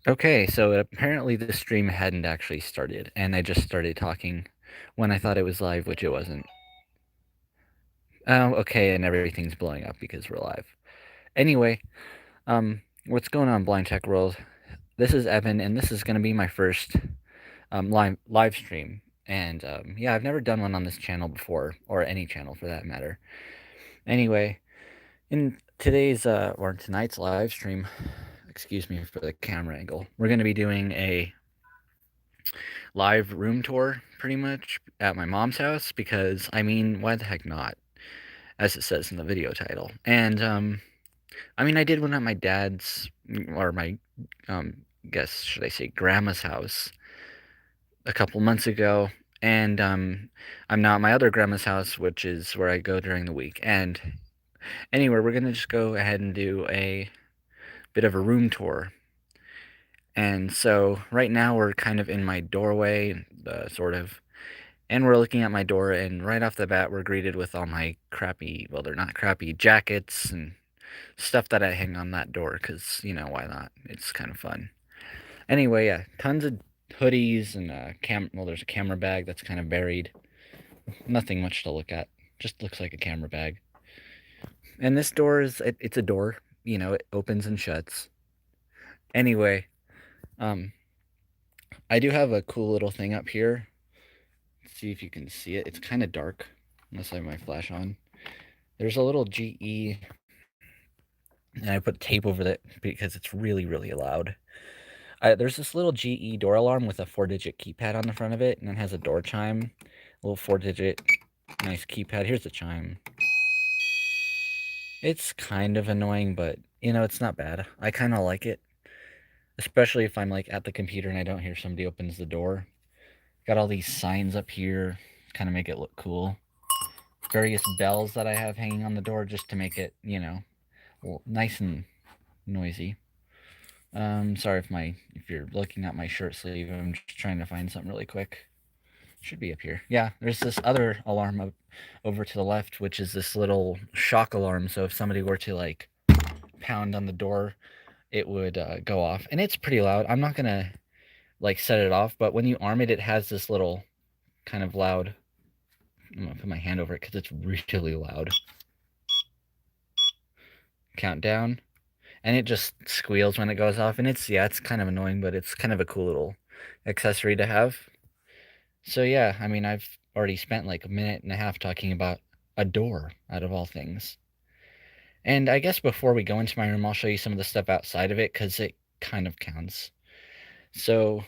Okay, so apparently the stream hadn't actually started, and I just started talking when I thought it was live, which it wasn't. Oh, okay, and everything's blowing up because we're live. Anyway, what's going on, Blind Tech World? This is Evan, and this is going to be my first live stream. And yeah, I've never done one on this channel before, or any channel for that matter. Anyway, in today's or tonight's live stream, excuse me for the camera angle, we're going to be doing a live room tour pretty much at my mom's house because I mean, why the heck not? As it says in the video title. And I mean, I did one at my dad's or my guess should I say grandma's house a couple months ago, and I'm now at my other grandma's house, which is where I go during the week. And anyway, we're gonna just go ahead and do a bit of a room tour. And so right now we're kind of in my doorway, sort of. And we're looking at my door, and right off the bat, we're greeted with all my crappy, well, they're not crappy, jackets and stuff that I hang on that door, because, you know, why not? It's kind of fun. Anyway, yeah, tons of hoodies and well, there's a camera bag that's kind of buried. Nothing much to look at. Just looks like a camera bag. And this door it's a door. You know, it opens and shuts. Anyway, um, I do have a cool little thing up here. Let's see if you can see it. It's kind of dark, unless I have my flash on. There's a little GE, and I put tape over it because it's really, really loud. There's this little GE door alarm with a 4-digit keypad on the front of it, and it has a door chime, a little 4-digit, nice keypad. Here's the chime. It's kind of annoying, but you know, it's not bad. I kind of like it, especially if I'm like at the computer and I don't hear somebody opens the door. Got all these signs up here, kind of make it look cool. Various bells that I have hanging on the door just to make it, you know, nice and noisy. Sorry if you're looking at my shirt sleeve. I'm just trying to find something really quick. Should be up here. Yeah, there's this other alarm over to the left, which is this little shock alarm. So if somebody were to like pound on the door, it would go off, and it's pretty loud. I'm not gonna like set it off, but when you arm it, it has this little kind of loud. I'm gonna put my hand over it because it's really loud. Countdown, and it just squeals when it goes off, and it's kind of annoying, but it's kind of a cool little accessory to have. So yeah, I mean, I've already spent like a minute and a half talking about a door out of all things. And I guess before we go into my room, I'll show you some of the stuff outside of it because it kind of counts. So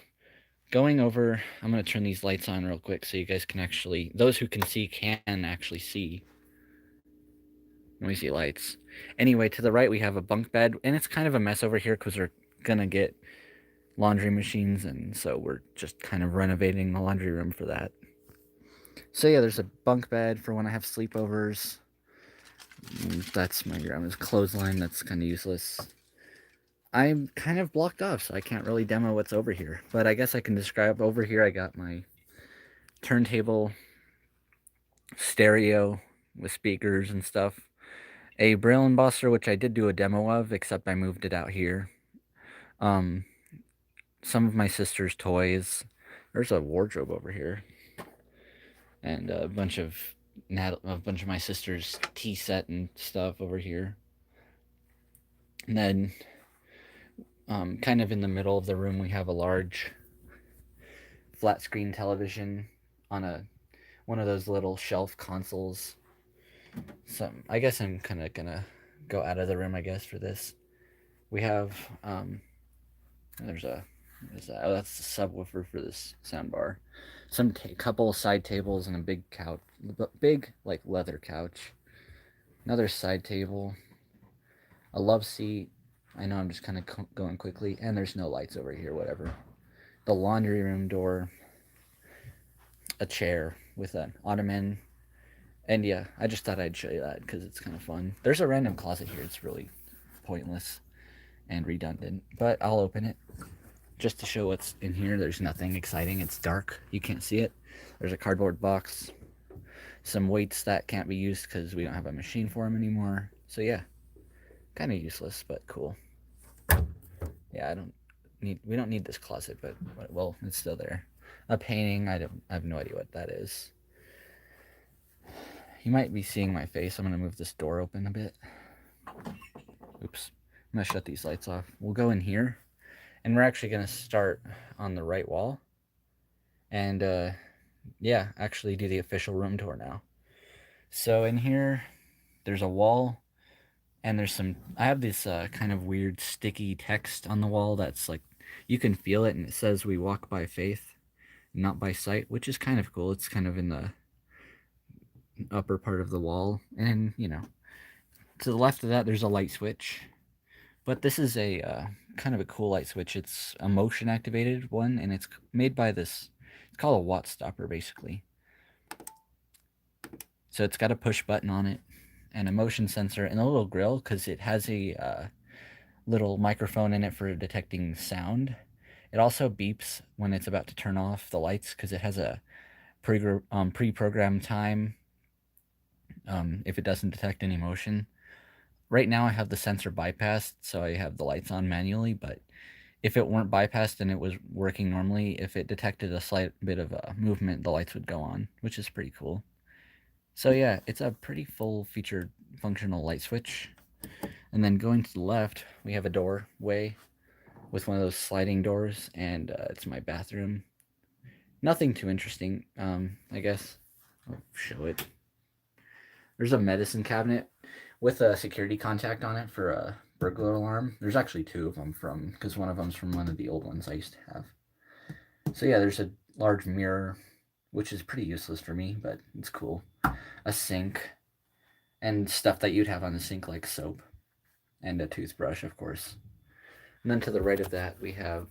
going over, I'm going to turn these lights on real quick so you guys can actually, those who can actually see. Noisy lights. Anyway, to the right we have a bunk bed, and it's kind of a mess over here because we're going to get laundry machines, and so we're just kind of renovating the laundry room for that. So yeah, there's a bunk bed for when I have sleepovers. That's my grandma's clothesline. That's kind of useless. I'm kind of blocked off, so I can't really demo what's over here. But I guess I can describe over here. I got my turntable, stereo with speakers and stuff. A Braille embosser, which I did do a demo of, except I moved it out here. Um, some of my sister's toys. There's a wardrobe over here, and a bunch of my sister's tea set and stuff over here. And then, kind of in the middle of the room, we have a large flat screen television on a one of those little shelf consoles. So I guess I'm kind of gonna go out of the room. I guess for this, we have there's a oh, that's the subwoofer for this soundbar. Some couple side tables and a big couch, big like leather couch. Another side table, a love seat. I know I'm just kind of going quickly, and there's no lights over here. Whatever. The laundry room door, a chair with an ottoman, and yeah, I just thought I'd show you that because it's kind of fun. There's a random closet here. It's really pointless and redundant, but I'll open it just to show what's in here. There's nothing exciting. It's dark. You can't see it. There's a cardboard box, some weights that can't be used because we don't have a machine for them anymore. So yeah, kind of useless, but cool. Yeah, I don't don't need this closet, but well, it's still there. A painting. I have no idea what that is. You might be seeing my face. I'm gonna move this door open a bit. Oops. I'm gonna shut these lights off. We'll go in here, and we're actually gonna start on the right wall, and yeah, actually do the official room tour now. So in here, there's a wall, and there's some. I have this kind of weird sticky text on the wall that's like you can feel it, and it says "We walk by faith, not by sight," which is kind of cool. It's kind of in the upper part of the wall, and to the left of that, there's a light switch. But this is a kind of a cool light switch. It's a motion activated one, and it's made by this. It's called a watt stopper, basically. So it's got a push button on it, and a motion sensor, and a little grill because it has a little microphone in it for detecting sound. It also beeps when it's about to turn off the lights because it has a pre-programmed time if it doesn't detect any motion. Right now I have the sensor bypassed, so I have the lights on manually, but if it weren't bypassed and it was working normally, if it detected a slight bit of movement, the lights would go on, which is pretty cool. So yeah, it's a pretty full-featured functional light switch. And then going to the left, we have a doorway with one of those sliding doors, and it's my bathroom. Nothing too interesting, I guess. I'll show it. There's a medicine cabinet with a security contact on it for a burglar alarm. There's actually two of them because one of them's from one of the old ones I used to have. So yeah, there's a large mirror, which is pretty useless for me, but it's cool. A sink, and stuff that you'd have on the sink like soap, and a toothbrush, of course. And then to the right of that, we have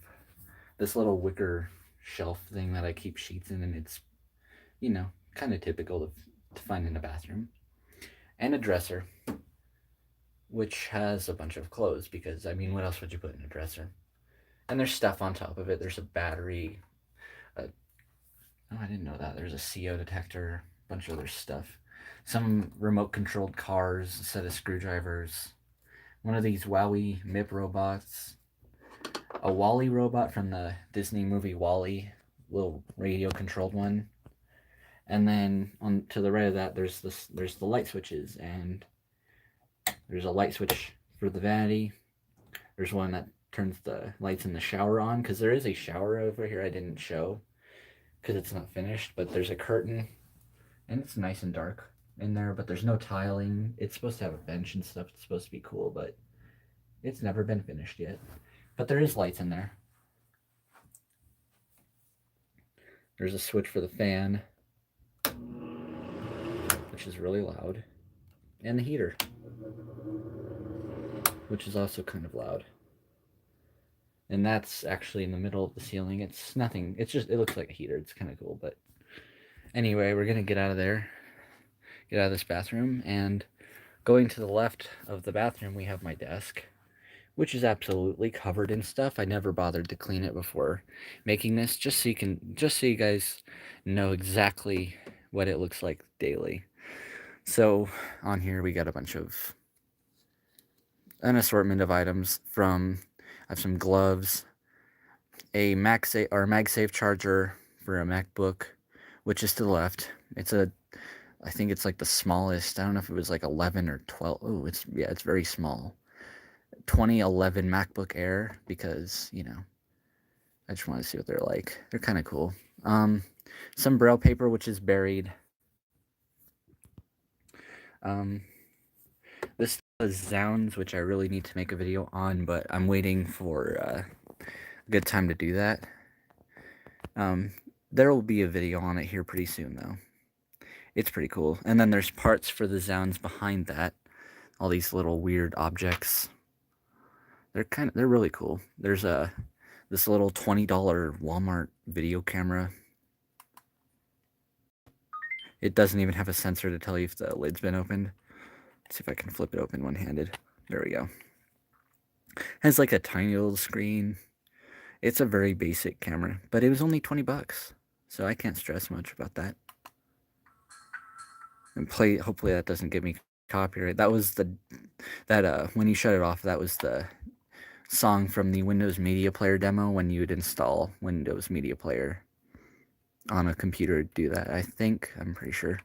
this little wicker shelf thing that I keep sheets in, and it's, kind of typical to find in a bathroom. And a dresser, which has a bunch of clothes, because, I mean, what else would you put in a dresser? And there's stuff on top of it. There's a battery. Oh, I didn't know that. There's a CO detector, a bunch of other stuff. Some remote-controlled cars, a set of screwdrivers, one of these WowWee MIP robots, a WALL-E robot from the Disney movie WALL-E, little radio-controlled one. And then on to the right of that, there's the light switches, and there's a light switch for the vanity. There's one that turns the lights in the shower on, because there is a shower over here I didn't show because it's not finished, but there's a curtain, and it's nice and dark in there, but there's no tiling. It's supposed to have a bench and stuff. It's supposed to be cool, but it's never been finished yet. But there is lights in there. There's a switch for the fan, which is really loud, and the heater, which is also kind of loud. And that's actually in the middle of the ceiling. It's nothing. It's just, it looks like a heater. It's kind of cool, but anyway, we're going to get out of there, get out of this bathroom, and going to the left of the bathroom, we have my desk, which is absolutely covered in stuff. I never bothered to clean it before making this, just so you guys know exactly what it looks like daily. So on here we got a bunch of an assortment of items from, I have some gloves, a MagSafe charger for a MacBook, which is to the left. I think it's like the smallest. I don't know if it was like 11 or 12. Oh, it's very small. 2011 MacBook Air, because, I just want to see what they're like. They're kind of cool. Some Braille paper, which is buried. This is Zounds, which I really need to make a video on, but I'm waiting for a good time to do that. There will be a video on it here pretty soon, though. It's pretty cool. And then there's parts for the Zounds behind that. All these little weird objects. They're really cool. There's this little $20 Walmart video camera. It doesn't even have a sensor to tell you if the lid's been opened. Let's see if I can flip it open one-handed. There we go. It has like a tiny little screen. It's a very basic camera, but it was only 20 bucks. So I can't stress much about that. And hopefully that doesn't give me copyright. That was when you shut it off, that was the song from the Windows Media Player demo when you would install Windows Media Player on a computer to do that. I'm pretty sure.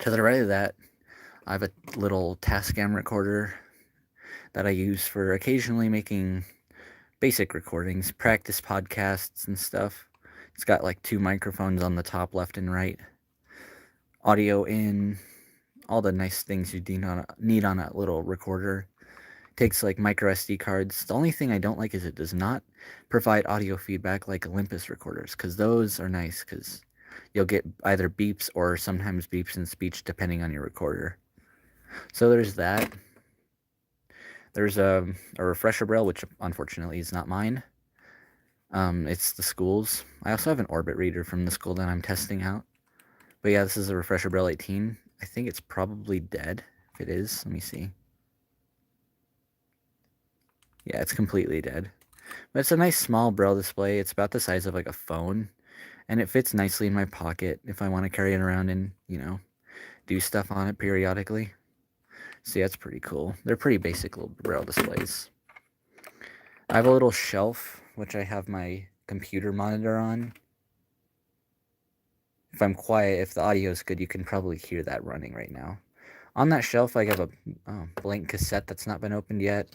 To the right of that, I have a little Tascam recorder that I use for occasionally making basic recordings, practice podcasts and stuff. It's got like 2 microphones on the top left and right, audio in, all the nice things you need on a little recorder. It takes like micro SD cards. The only thing I don't like is it does not provide audio feedback like Olympus recorders, because those are nice because you'll get either beeps or sometimes beeps in speech depending on your recorder. So there's that. There's a refresher braille, which unfortunately is not mine. It's the school's. I also have an Orbit reader from the school that I'm testing out. But yeah, this is a refresher braille 18. I think it's probably dead. If it is, let me see. Yeah, it's completely dead. But it's a nice small braille display. It's about the size of like a phone. And it fits nicely in my pocket if I want to carry it around and, do stuff on it periodically. So yeah, it's pretty cool. They're pretty basic little braille displays. I have a little shelf, which I have my computer monitor on. If I'm quiet, if the audio is good, you can probably hear that running right now. On that shelf, I have a blank cassette that's not been opened yet.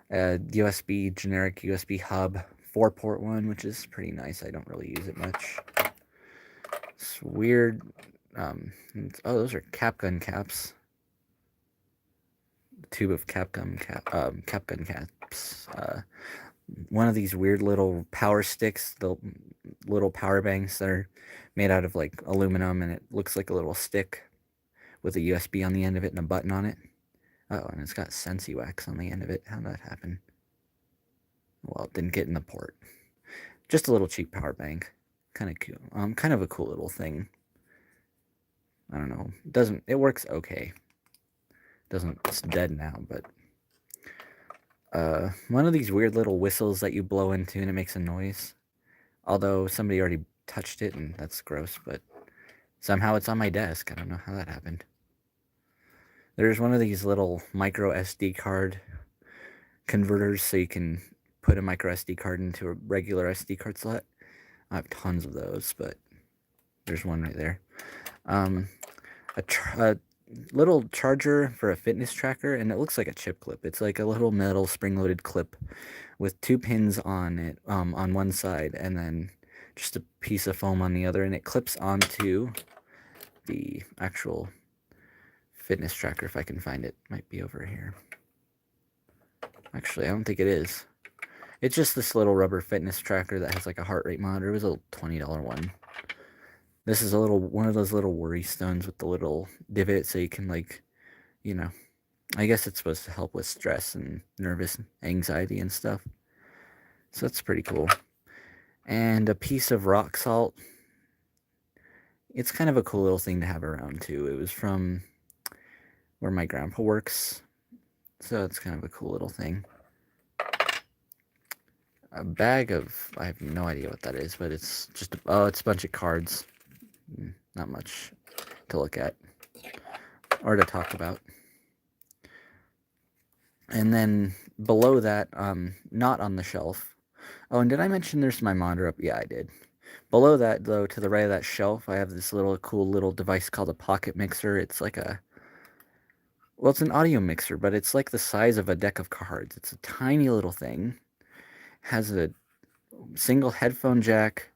A generic USB hub, 4-port one, which is pretty nice. I don't really use it much. It's weird. Those are Capgun caps. A tube of Capgun caps. One of these weird little power sticks, the little power banks that are made out of like aluminum, and it looks like a little stick with a USB on the end of it and a button on it. Oh, and it's got Sensi wax on the end of it. How did that happen? Well, it didn't get in the port. Just a little cheap power bank. Kind of cool. Kind of a cool little thing. I don't know. It works okay. It's dead now, but one of these weird little whistles that you blow into and it makes a noise. Although somebody already touched it and that's gross, but somehow it's on my desk. I don't know how that happened. There's one of these little micro SD card converters so you can put a micro SD card into a regular SD card slot. I have tons of those, but there's one right there. A little charger for a fitness tracker, and it looks like a chip clip. It's like a little metal spring-loaded clip with 2 pins on it on one side, and then just a piece of foam on the other, and it clips onto the actual fitness tracker. If I can find it, might be over here. Actually, I don't think it is. It's just this little rubber fitness tracker that has like a heart rate monitor. It was a $20 one. This is one of those little worry stones with the little divot, so you can I guess it's supposed to help with stress and nervous anxiety and stuff. So that's pretty cool. And a piece of rock salt. It's kind of a cool little thing to have around too. It was from where my grandpa works, so it's kind of a cool little thing. A bag of, I have no idea what that is, but it's just, it's a bunch of cards. Not much to look at or to talk about. And then below that, not on the shelf. Oh, and did I mention there's my monitor up? Yeah, I did. Below that, though, to the right of that shelf, I have this cool little device called a pocket mixer. It's like it's an audio mixer, but it's like the size of a deck of cards. It's a tiny little thing. Has a single headphone jack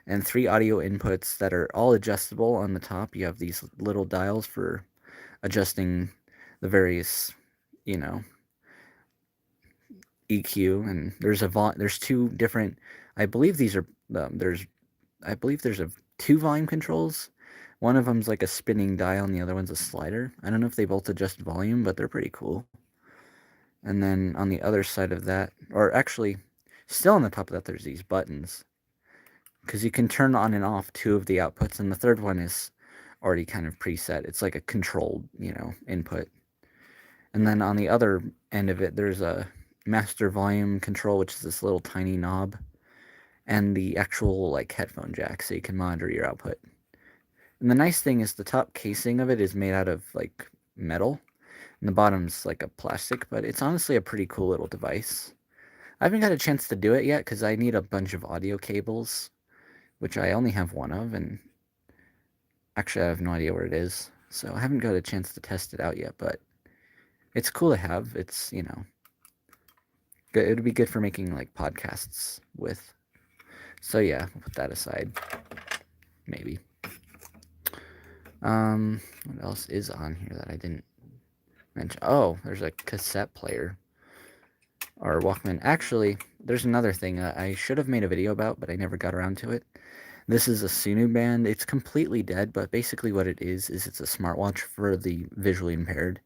and 3 audio inputs that are all adjustable on the top. You have these little dials for adjusting the various, EQ, and there's 2 different, I believe these are, there's 2 volume controls. One of them's like a spinning dial and the other one's a slider. I don't know if they both adjust volume, but they're pretty cool. And then on the other side of that, or actually, still on the top of that, there's these buttons. Because you can turn on and off 2 of the outputs, and the third one is already kind of preset. It's like a controlled, input. And then on the other end of it, there's a master volume control, which is this little tiny knob, and the actual headphone jack, so you can monitor your output. And the nice thing is the top casing of it is made out of metal, And the bottom's like a plastic, but it's honestly a pretty cool little device. I haven't got a chance to do it yet because I need a bunch of audio cables, which I only have one of, and actually I have no idea where it is. So I haven't got a chance to test it out yet, but it's cool to have. It's, you know, good. It would be good for making like podcasts with. So yeah, we'll put that aside. Maybe. What else is on here that I didn't mention? Oh, there's a cassette player or Walkman. Actually, there's another thing I should have made a video about, but I never got around to it. This is a Sunu band. It's completely dead, but basically what it is it's a smartwatch for the visually impaired.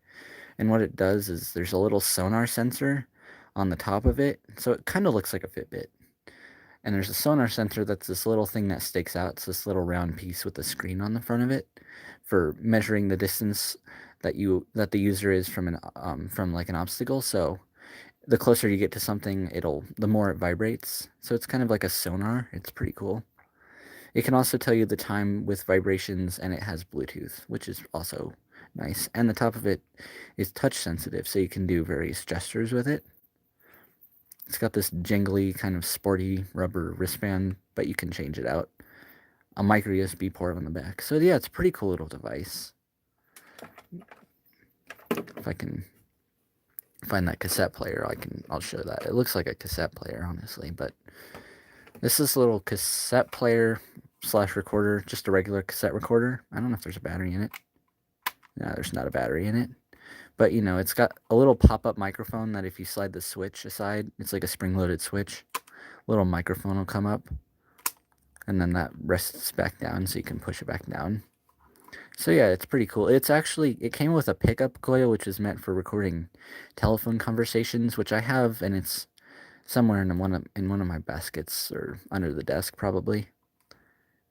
And what it does is there's a little sonar sensor on the top of it, so it kind of looks like a Fitbit. And there's a sonar sensor that's this little thing that sticks out. It's this little round piece with a screen on the front of it for measuring the distance that the user is from like an obstacle. So the closer you get to something, the more it vibrates. So it's kind of like a sonar. It's pretty cool. It can also tell you the time with vibrations, and it has Bluetooth, which is also nice. And the top of it is touch sensitive, so you can do various gestures with it. It's got this jingly kind of sporty rubber wristband, but you can change it out. A micro USB port on the back. So yeah, it's a pretty cool little device. If I can find that cassette player, I'll show that. It looks like a cassette player, honestly, but this is a little cassette player / recorder, just a regular cassette recorder. I don't know if there's a battery in it. No, there's not a battery in it. But, you know, it's got a little pop-up microphone that if you slide the switch aside, it's like a spring-loaded switch. A little microphone will come up, and then that rests back down so you can push it back down. So yeah, it's pretty cool. It came with a pickup coil, which is meant for recording telephone conversations, which I have, and it's somewhere in one of my baskets or under the desk probably.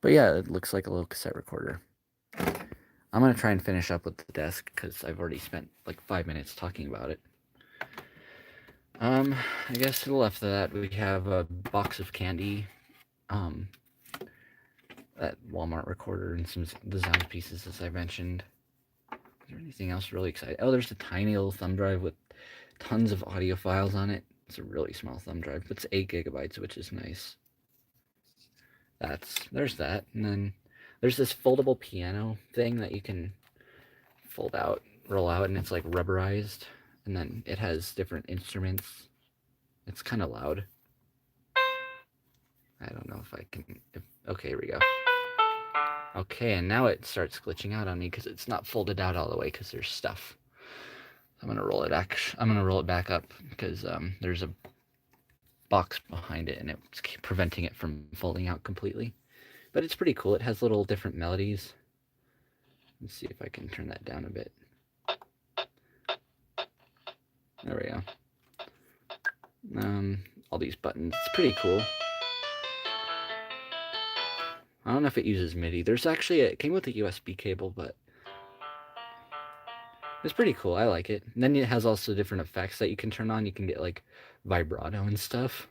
But yeah, it looks like a little cassette recorder. I'm gonna try and finish up with the desk because I've already spent like 5 minutes talking about it. I guess to the left of that we have a box of candy, that Walmart recorder, and some design pieces, as I mentioned. Is there anything else really exciting? Oh, there's a tiny little thumb drive with tons of audio files on it. It's a really small thumb drive. It's 8 gigabytes, which is nice. There's that, and then there's this foldable piano thing that you can fold out, roll out, and it's like rubberized, and then it has different instruments. It's kind of loud. I don't know if I can. Okay, here we go. Okay, and now it starts glitching out on me because it's not folded out all the way because there's stuff. I'm gonna roll it back up because there's a box behind it and it's preventing it from folding out completely. But it's pretty cool. It has little different melodies. Let's see if I can turn that down a bit. There we go. All these buttons. It's pretty cool. I don't know if it uses MIDI. It came with a USB cable, but it's pretty cool. I like it. And then it has also different effects that you can turn on. You can get like vibrato and stuff.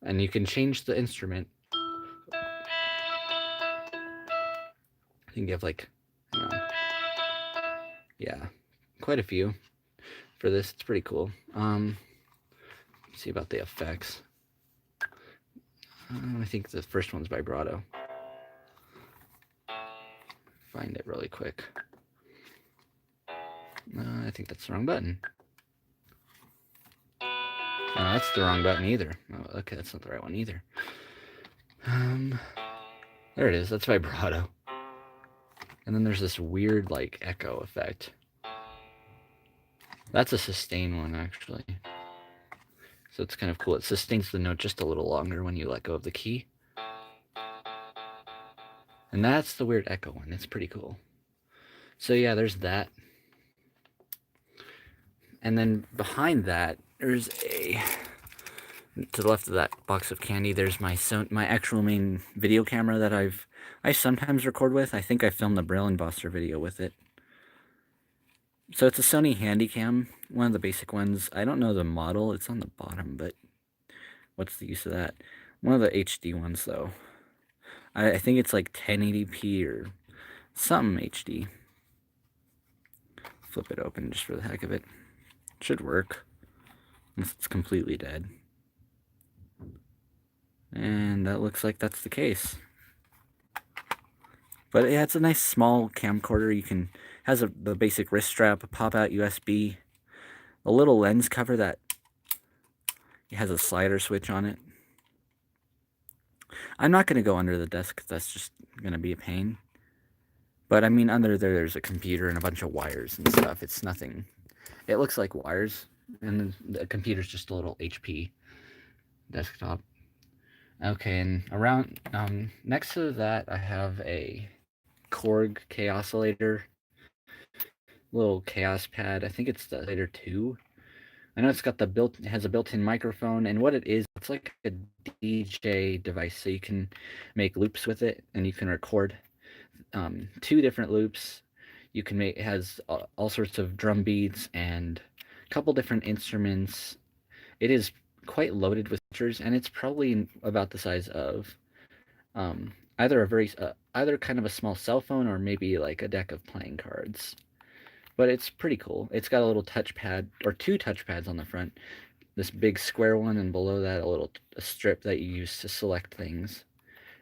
And you can change the instrument. I think you have like, yeah, quite a few for this. It's pretty cool. Let's see about the effects. I think the first one's vibrato. Find it really quick. I think that's the wrong button. No, that's the wrong button either. Oh, okay, that's not the right one either. There it is. That's vibrato. And then there's this weird, like, echo effect. That's a sustain one, actually. So it's kind of cool. It sustains the note just a little longer when you let go of the key. And that's the weird echo one. It's pretty cool. So yeah, there's that. And then behind that, there's to the left of that box of candy, there's my actual main video camera that I sometimes record with. I think I filmed the Brillenboster video with it. So it's a Sony Handycam, one of the basic ones. I don't know the model. It's on the bottom, but what's the use of that? One of the HD ones, though. I think it's like 1080p or something HD. flip it open just for the heck of it. It should work. Unless it's completely dead. And that looks like that's the case. But yeah, it's a nice small camcorder. You can has the basic wrist strap, a pop-out USB, a little lens cover that it has a slider switch on it. I'm not going to go under the desk because that's just going to be a pain. But I mean, under there's a computer and a bunch of wires and stuff. It's nothing. It looks like wires, and the computer's just a little HP desktop. Okay, and around next to that, I have a Korg K-Oscillator, little Chaos Pad. I think it's the Oscillator 2. I know it's got it has a built-in microphone, and what it is, it's like a DJ device, so you can make loops with it, and you can record 2 different loops. You can make, it has all sorts of drum beats and a couple different instruments. It is quite loaded with features, and it's probably about the size of either kind of a small cell phone or maybe like a deck of playing cards. But it's pretty cool. It's got a little touchpad, or 2 touchpads on the front. This big square one, and below that a strip that you use to select things.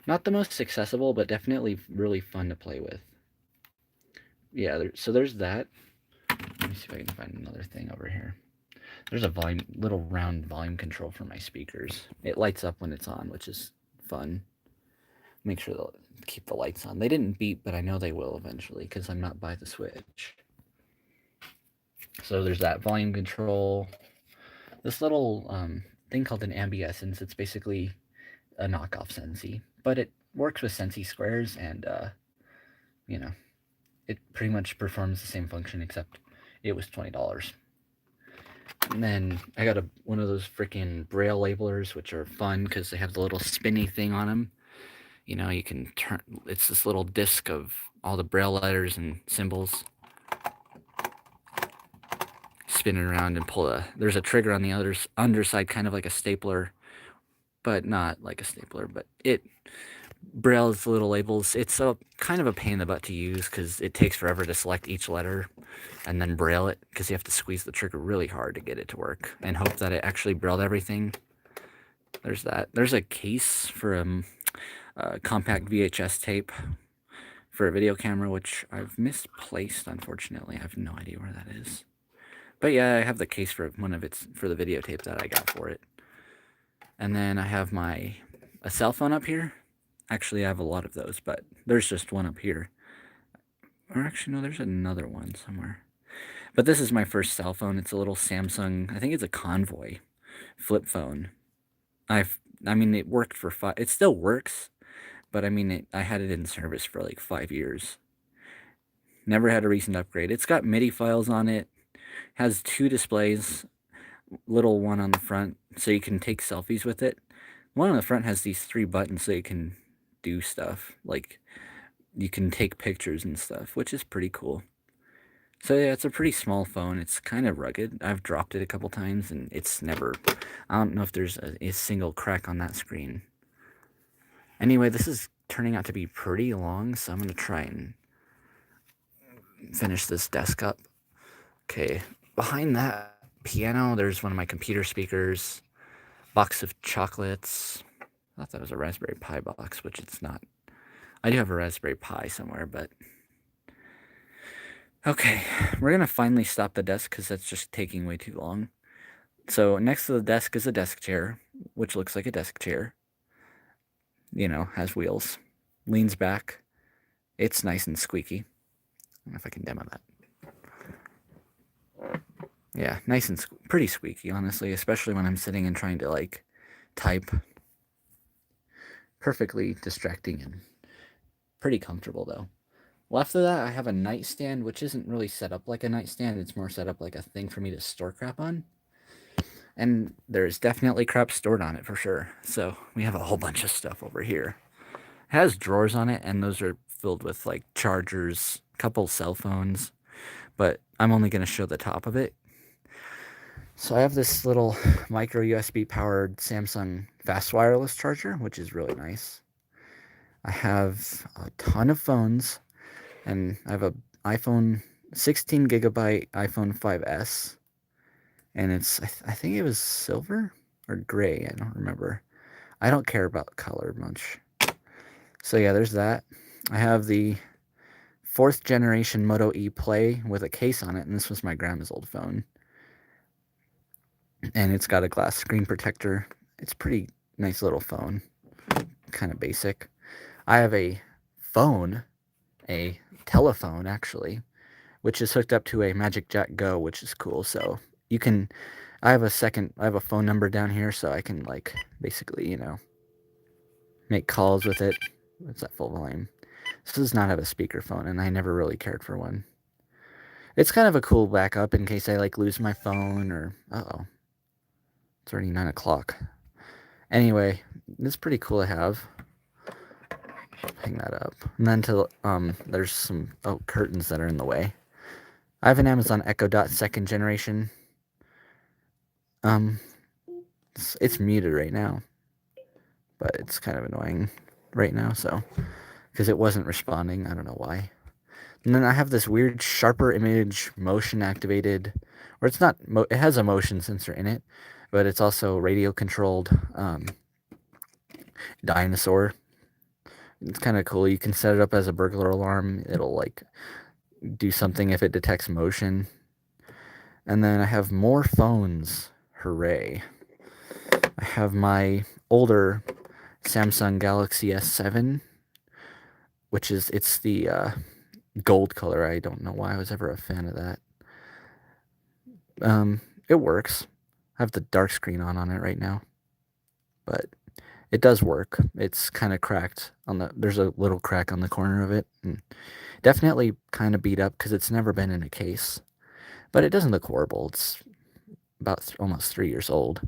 Not the most accessible, but definitely really fun to play with. Yeah, so there's that. Let me see if I can find another thing over here. There's a little round volume control for my speakers. It lights up when it's on, which is fun. Make sure they'll keep the lights on. They didn't beep, but I know they will eventually because I'm not by the switch. So there's that volume control. This little thing called an Ambiessence. It's basically a knockoff Sensi, but it works with Sensi squares, and you know, it pretty much performs the same function, except it was $20. And then I got one of those freaking braille labelers, which are fun because they have the little spinny thing on them. You know, you can turn. It's this little disc of all the braille letters and symbols. Spin it around and pull there's a trigger on the underside, kind of like a stapler, but not like a stapler, but it brailles the little labels. It's a kind of a pain in the butt to use because it takes forever to select each letter and then braille it, because you have to squeeze the trigger really hard to get it to work and hope that it actually brailled everything. There's that. There's a case for a compact VHS tape for a video camera, which I've misplaced, unfortunately. I have no idea where that is. But yeah, I have the case for for the videotape that I got for it. And then I have a cell phone up here. Actually, I have a lot of those, but there's just one up here. Or actually, no, there's another one somewhere. But this is my first cell phone. It's a little Samsung, I think it's a Convoy flip phone. I mean, it worked for it still works, but I mean, I had it in service for like 5 years. Never had a reason to upgrade. It's got MIDI files on it. Has 2 displays, little one on the front, so you can take selfies with it. One on the front has these 3 buttons so you can do stuff, like you can take pictures and stuff, which is pretty cool. So yeah, it's a pretty small phone. It's kind of rugged. I've dropped it a couple times, and it's never, I don't know if there's a single crack on that screen. Anyway, this is turning out to be pretty long, so I'm going to try and finish this desk up. Okay, behind that piano, there's one of my computer speakers, box of chocolates. I thought that was a Raspberry Pi box, which it's not. I do have a Raspberry Pi somewhere, but... Okay, we're going to finally stop the desk because that's just taking way too long. So next to the desk is a desk chair, which looks like a desk chair. You know, has wheels. Leans back. It's nice and squeaky. I don't know if I can demo that. Yeah, nice and pretty squeaky, honestly, especially when I'm sitting and trying to, like, type. Perfectly distracting and pretty comfortable, though. Left of that, I have a nightstand, which isn't really set up like a nightstand. It's more set up like a thing for me to store crap on. And there's definitely crap stored on it for sure. So we have a whole bunch of stuff over here. It has drawers on it, and those are filled with like chargers, a couple cell phones, but I'm only going to show the top of it. So I have this little micro USB powered Samsung fast wireless charger, which is really nice. I have a ton of phones, and I have a iPhone 16 gigabyte iPhone 5S, and it's I think it was silver or gray. I don't remember. I don't care about color much. So yeah, there's that. I have the 4th generation Moto E Play with a case on it, and this was my grandma's old phone. And it's got a glass screen protector. It's pretty nice little phone, kind of basic. I have a phone, a telephone actually, which is hooked up to a Magic Jack Go, which is cool. So you can, I have a phone number down here, so I can like basically, make calls with it. It's at full volume. This does not have a speakerphone, and I never really cared for one. It's kind of a cool backup in case I like lose my phone or it's already 9 o'clock. Anyway, it's pretty cool to have. Hang that up. And then there's some curtains that are in the way. I have an Amazon Echo Dot 2nd generation. It's muted right now, but it's kind of annoying right now, so because it wasn't responding, I don't know why. And then I have this weird sharper image motion activated, or it's not. It has a motion sensor in it, but it's also radio controlled dinosaur. It's kind of cool. You can set it up as a burglar alarm. It'll like do something if it detects motion. And then I have more phones. Hooray. I have my older Samsung Galaxy S7, which it's the gold color. I don't know why I was ever a fan of that. It works. I have the dark screen on it right now, but it does work. It's kind of cracked there's a little crack on the corner of it, and definitely kind of beat up because it's never been in a case, but it doesn't look horrible. It's about almost 3 years old.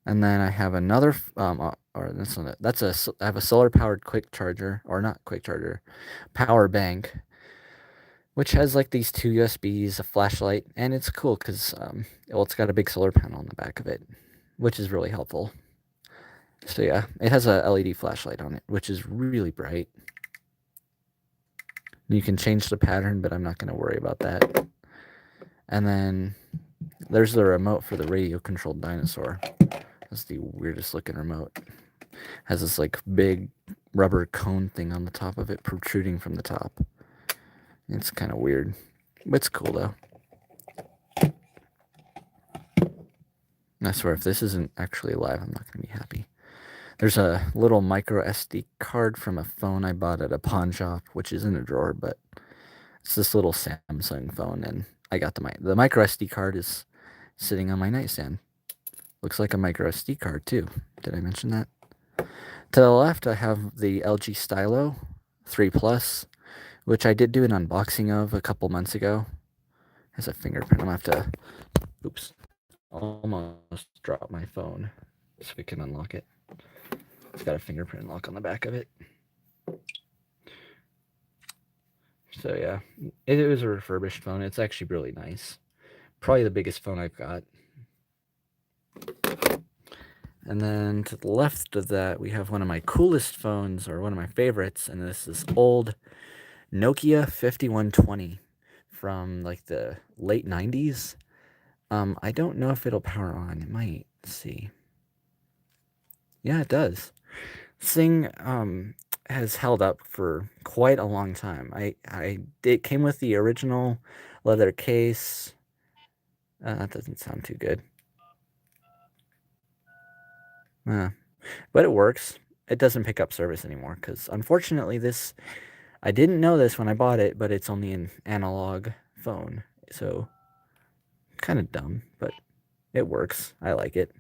And then I have another, or this one, I have a solar powered quick charger, or not quick charger, power bank, which has like these 2 USBs, a flashlight, and it's cool because, it's got a big solar panel on the back of it, which is really helpful. So yeah, it has a LED flashlight on it, which is really bright. You can change the pattern, but I'm not going to worry about that. And then there's the remote for the radio controlled dinosaur. That's the weirdest looking remote. Has this like big rubber cone thing on the top of it protruding from the top. It's kind of weird. It's cool though. I swear, if this isn't actually live, I'm not going to be happy. There's a little micro SD card from a phone I bought at a pawn shop, which is in a drawer, but it's this little Samsung phone, and I got the micro SD card is sitting on my nightstand. Looks like a micro SD card too. Did I mention that? To the left, I have the LG Stylo 3 Plus, which I did do an unboxing of a couple months ago. It has a fingerprint. I'm gonna have to, oops, almost drop my phone so we can unlock it. It's got a fingerprint lock on the back of it. So yeah, it was a refurbished phone. It's actually really nice. Probably the biggest phone I've got. And then to the left of that, we have one of my coolest phones, or one of my favorites, and this is old Nokia 5120 from like the late 90s. I don't know if it'll power on. It might. Let's see. Yeah, it does. This thing has held up for quite a long time. It came with the original leather case. That doesn't sound too good. But it works. It doesn't pick up service anymore because unfortunately I didn't know this when I bought it, but it's only an analog phone. So kind of dumb, but it works. I like it.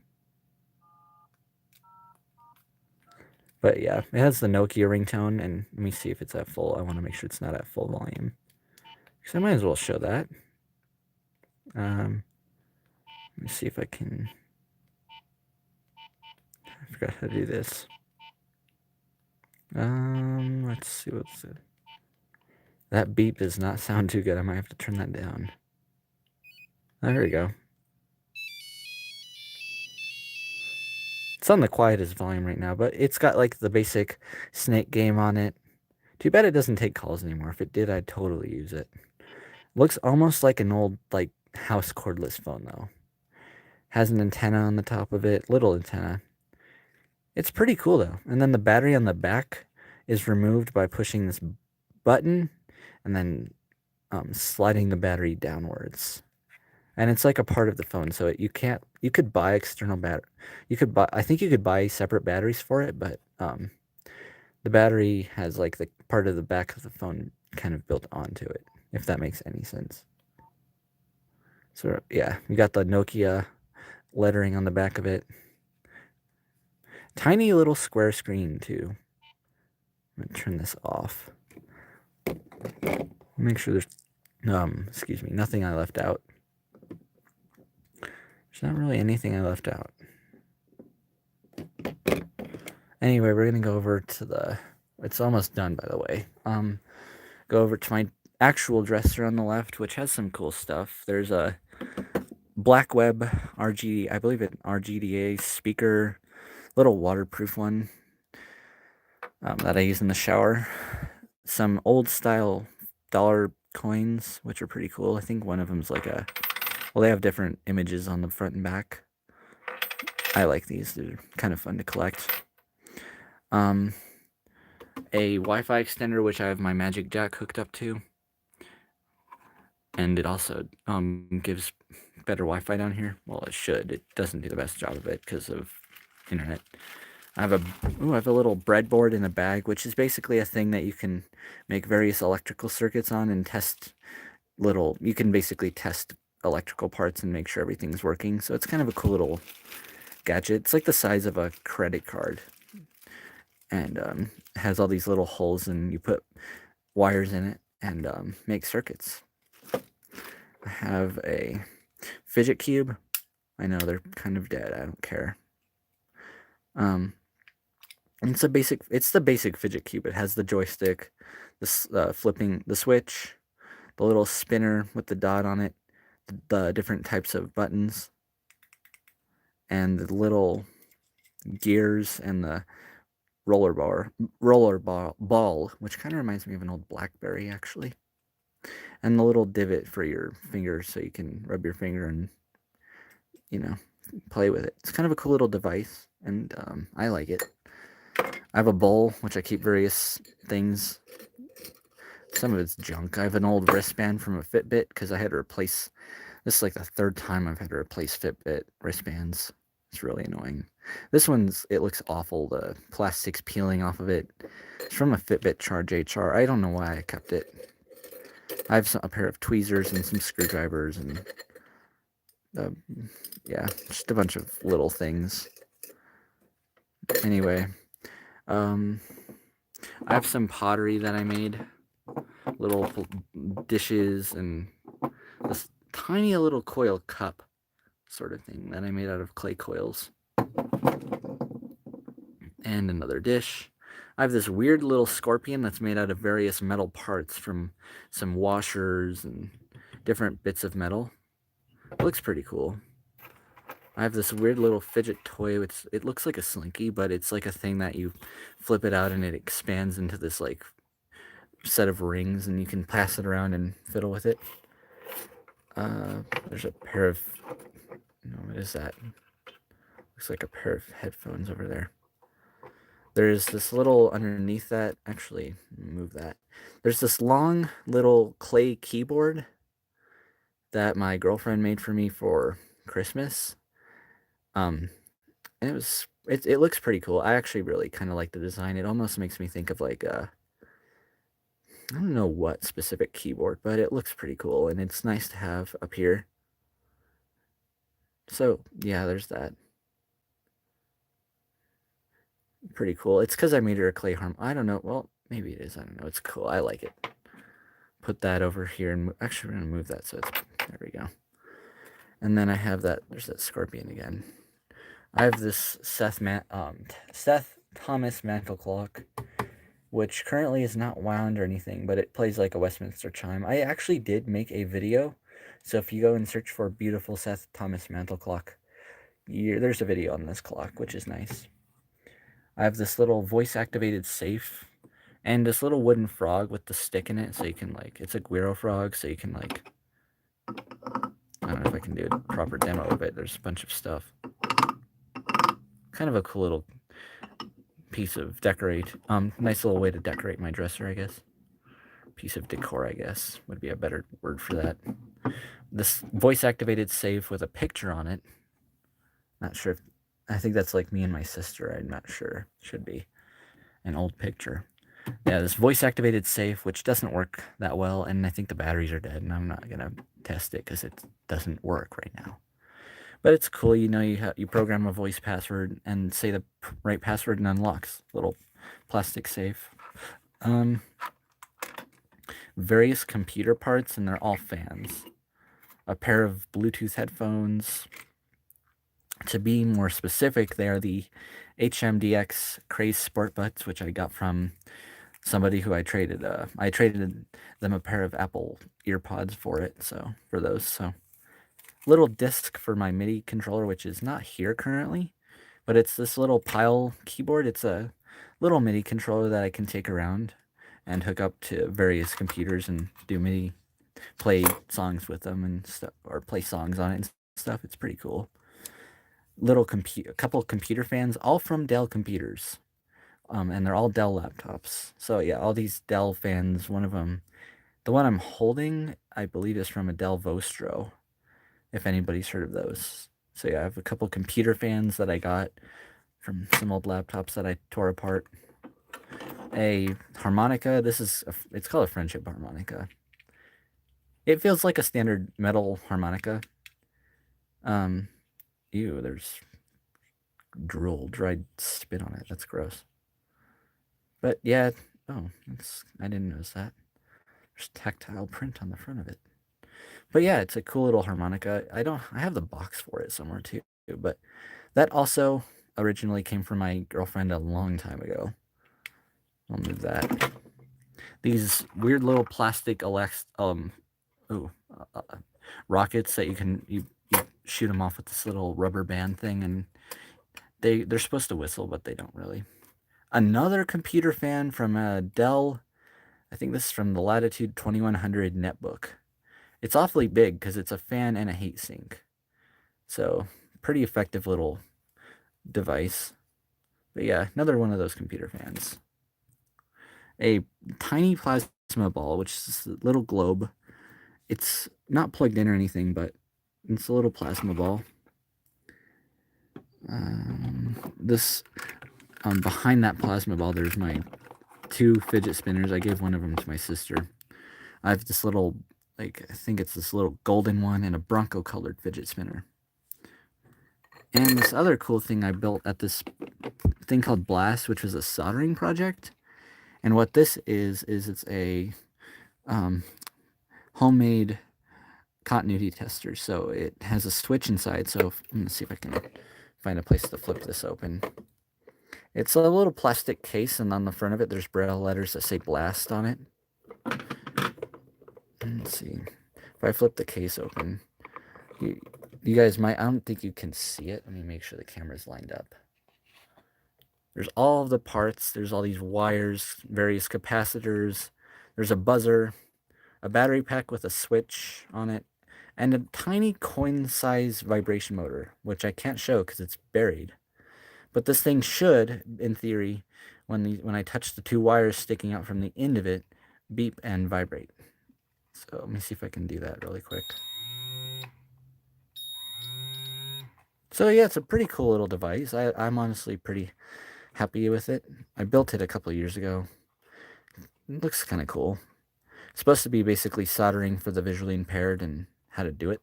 But yeah, it has the Nokia ringtone, and let me see if it's at full. I want to make sure it's not at full volume. So I might as well show that. Let me see if I can. I forgot how to do this. Let's see what's it. That beep does not sound too good. I might have to turn that down. There we go. It's on the quietest volume right now, but it's got like the basic Snake game on it. Too bad it doesn't take calls anymore. If it did, I'd totally use it. Looks almost like an old, like, house cordless phone, though. Has an antenna on the top of it, little antenna. It's pretty cool, though. And then the battery on the back is removed by pushing this button and then sliding the battery downwards. And it's like a part of the phone, so you could buy external battery. I think you could buy separate batteries for it, but the battery has like the part of the back of the phone kind of built onto it, if that makes any sense. So yeah, you got the Nokia lettering on the back of it. Tiny little square screen too. I'm gonna turn this off. Make sure there's excuse me, nothing I left out. There's not really anything I left out. Anyway, we're gonna go over to the. It's almost done, by the way. Go over to my actual dresser on the left, which has some cool stuff. There's a Blackweb RG, I believe an RGDA speaker, little waterproof one that I use in the shower. Some old style dollar coins, which are pretty cool. I think one of them's like a. Well, they have different images on the front and back. I like these. They're kind of fun to collect. A Wi-Fi extender, which I have my Magic Jack hooked up to. And it also gives better Wi-Fi down here. Well, it should. It doesn't do the best job of it because of internet. I have a little breadboard in a bag, which is basically a thing that you can make various electrical circuits on and test you can basically test electrical parts and make sure everything's working. So it's kind of a cool little gadget. It's like the size of a credit card. And has all these little holes, and you put wires in it and make circuits. I have a fidget cube. I know they're kind of dead. I don't care. It's the basic fidget cube. It has the joystick, flipping the switch, the little spinner with the dot on it, the different types of buttons, and the little gears and the roller ball, which kind of reminds me of an old BlackBerry actually, and the little divot for your fingers so you can rub your finger and play with it. It's kind of a cool little device, and I like it. I have a bowl which I keep various things. Some of it's junk. I have an old wristband from a Fitbit because I had to replace. This is like the third time I've had to replace Fitbit wristbands. It's really annoying. This it looks awful. The plastic's peeling off of it. It's from a Fitbit Charge HR. I don't know why I kept it. I have a pair of tweezers and some screwdrivers and yeah, just a bunch of little things. Anyway, I have some pottery that I made. Little dishes and this tiny little coil cup sort of thing that I made out of clay coils. And another dish. I have this weird little scorpion that's made out of various metal parts from some washers and different bits of metal. It looks pretty cool. I have this weird little fidget toy. It looks like a slinky, but it's like a thing that you flip it out and it expands into this like set of rings, and you can pass it around and fiddle with it. There's a pair of, what is that? Looks like a pair of headphones over there. There's this little underneath that. Actually, move that. There's this long little clay keyboard that my girlfriend made for me for Christmas. And it looks pretty cool. I actually really kind of like the design. It almost makes me think of like I don't know what specific keyboard, but it looks pretty cool, and it's nice to have up here. So yeah, there's that. Pretty cool. It's because I made her a clay harm. I don't know. Well, maybe it is. I don't know. It's cool. I like it. Put that over here, and actually we're gonna move that so it's there. We go. And then I have that. There's that scorpion again. I have this Seth Thomas mantle clock, which currently is not wound or anything, but it plays like a Westminster chime. I actually did make a video, so if you go and search for beautiful Seth Thomas mantle clock, there's a video on this clock, which is nice. I have this little voice-activated safe, And this little wooden frog with the stick in it, so you can like, it's a Guiro frog, so you can like, I don't know if I can do a proper demo of it. There's a bunch of stuff. Kind of a cool little piece of decorate. Nice little way to decorate my dresser, I guess. Piece of decor, I guess, would be a better word for that. This voice activated safe with a picture on it. Not sure if, I think that's like me and my sister. I'm not sure. Should be an old picture. Yeah, this voice activated safe, which doesn't work that well, and I think the batteries are dead, and I'm not gonna test it because it doesn't work right now. But it's cool, you know, you program a voice password and say the right password and unlocks. Little plastic safe. Various computer parts, and they're all fans. A pair of Bluetooth headphones. To be more specific, they are the HMDX Craze Sport Buds, which I got from somebody who I traded them a pair of Apple EarPods for it, so for those. So little disc for my MIDI controller, which is not here currently, but it's this little Pile keyboard. It's a little MIDI controller that I can take around and hook up to various computers and do MIDI, play songs with them and stuff, or play songs on it and stuff. It's pretty cool. A couple computer fans, all from Dell computers. And they're all Dell laptops. So yeah, all these Dell fans. One of them, the one I'm holding, I believe is from a Dell Vostro, if anybody's heard of those. So yeah, I have a couple computer fans that I got from some old laptops that I tore apart. A harmonica. It's called a friendship harmonica. It feels like a standard metal harmonica. Ew, there's dried spit on it. That's gross. But yeah, I didn't notice that. There's tactile print on the front of it. But yeah, it's a cool little harmonica. I have the box for it somewhere too, but that also originally came from my girlfriend a long time ago. I'll move that. These weird little plastic rockets that you shoot them off with this little rubber band thing, and they're supposed to whistle, but they don't really. Another computer fan from a Dell. I think this is from the Latitude 2100 netbook. It's awfully big because it's a fan and a heatsink. So, pretty effective little device. But yeah, another one of those computer fans. A tiny plasma ball, which is a little globe. It's not plugged in or anything, but it's a little plasma ball. Behind that plasma ball, there's my 2 fidget spinners. I gave one of them to my sister. I have this little, I think it's this little golden one and a Bronco colored fidget spinner. And this other cool thing I built at this thing called Blast, which was a soldering project. And what this is it's a homemade continuity tester. So it has a switch inside. So let me see if I can find a place to flip this open. It's a little plastic case, and on the front of it, there's braille letters that say Blast on it. Let's see. If I flip the case open, you guys might, I don't think you can see it. Let me make sure the camera's lined up. There's all of the parts. There's all these wires, various capacitors. There's a buzzer, a battery pack with a switch on it, and a tiny coin-sized vibration motor, which I can't show because it's buried. But this thing should, in theory, when I touch the 2 wires sticking out from the end of it, beep and vibrate. So let me see if I can do that really quick. So yeah, it's a pretty cool little device. I'm honestly pretty happy with it. I built it a couple of years ago. It looks kind of cool. It's supposed to be basically soldering for the visually impaired and how to do it.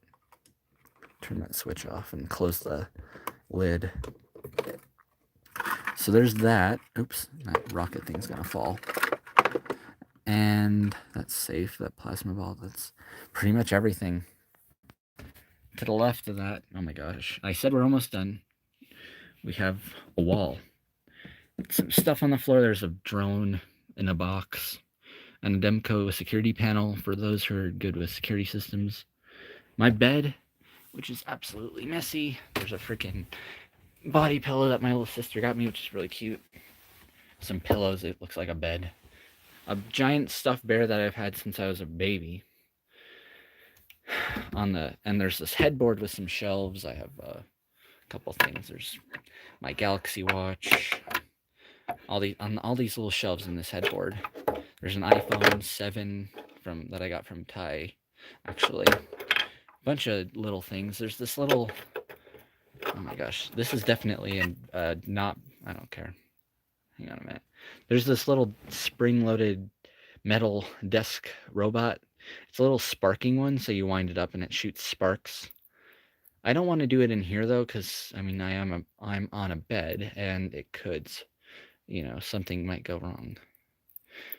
Turn that switch off and close the lid. So there's that. Oops, that rocket thing's gonna fall. And that's safe, that plasma ball. That's pretty much everything. To the left of that, oh my gosh, I said we're almost done. We have a wall. Some stuff on the floor. There's a drone in a box, and a Demco security panel for those who are good with security systems. My bed, which is absolutely messy. There's a freaking body pillow that my little sister got me, which is really cute. Some pillows. It looks like a bed. a giant stuffed bear that I've had since I was a baby. And there's this headboard with some shelves. I have a couple things. There's my Galaxy Watch. All these little shelves in this headboard. There's an iPhone 7 that I got from Ty, actually. A bunch of little things. There's this little. Oh my gosh, this is definitely not. I don't care. Hang on a minute. There's this little spring-loaded metal desk robot. It's a little sparking one, so you wind it up and it shoots sparks. I don't want to do it in here though, because I mean I'm on a bed and it could, something might go wrong.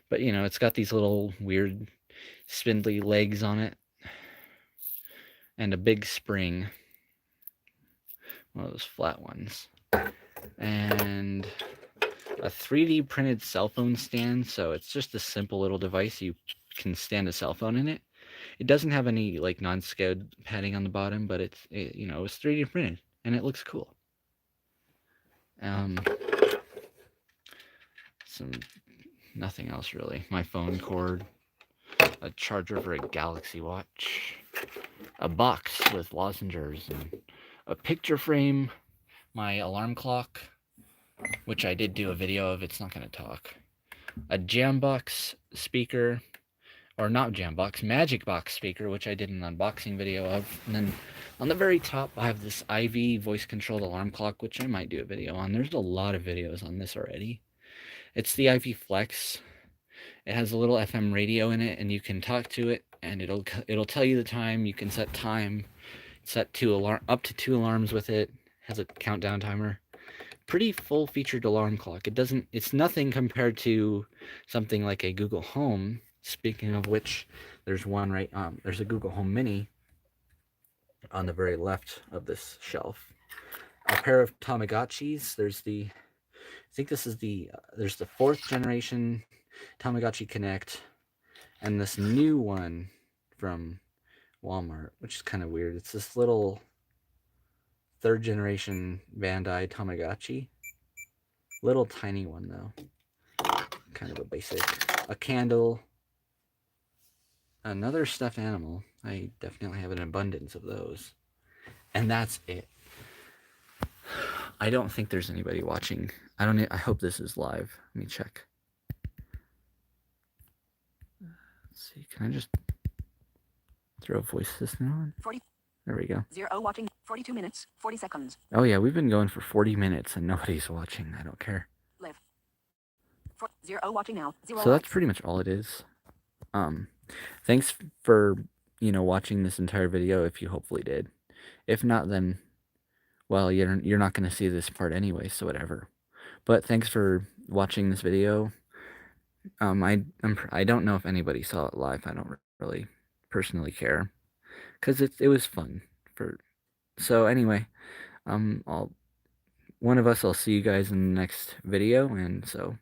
But it's got these little weird spindly legs on it and a big spring, one of those flat ones, and a 3D printed cell phone stand. So it's just a simple little device. You can stand a cell phone in it. It doesn't have any like non-skid padding on the bottom, but it's 3D printed and it looks cool. Nothing else really. My phone cord, a charger for a Galaxy Watch, a box with lozenges, and a picture frame, my alarm clock, which I did do a video of. It's not going to talk. A Jambox speaker, or not Jambox, Magic Box speaker, which I did an unboxing video of. And then on the very top, I have this Ivy voice-controlled alarm clock, which I might do a video on. There's a lot of videos on this already. It's the Ivy Flex. It has a little FM radio in it, and you can talk to it, and it'll tell you the time. You can set time, set up to 2 alarms with it. It has a countdown timer. Pretty full-featured alarm clock. It's nothing compared to something like a Google Home. Speaking of which, there's one there's a Google Home Mini on the very left of this shelf. A pair of Tamagotchis. There's the 4th generation Tamagotchi Connect, and this new one from Walmart, which is kind of weird. It's this little 3rd generation Bandai Tamagotchi. Little tiny one though. Kind of a basic. A candle. Another stuffed animal. I definitely have an abundance of those. And that's it. I don't think there's anybody watching. I hope this is live. Let me check. Let's see. Can I just throw a voice assistant on? 40. There we go. 0 watching. 42 minutes. 40 seconds. Oh yeah, we've been going for 40 minutes and nobody's watching. I don't care. Live. 0 watching now. 0 So that's pretty much all it is. Thanks for watching this entire video, if you hopefully did. If not, then well, you're not going to see this part anyway, so whatever. But thanks for watching this video. I don't know if anybody saw it live. I don't really personally care, because it was fun. So anyway, one of us, I'll see you guys in the next video, and so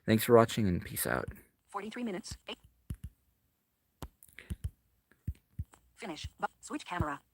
thanks for watching and peace out. 43 minutes. 8. Finish. Switch camera.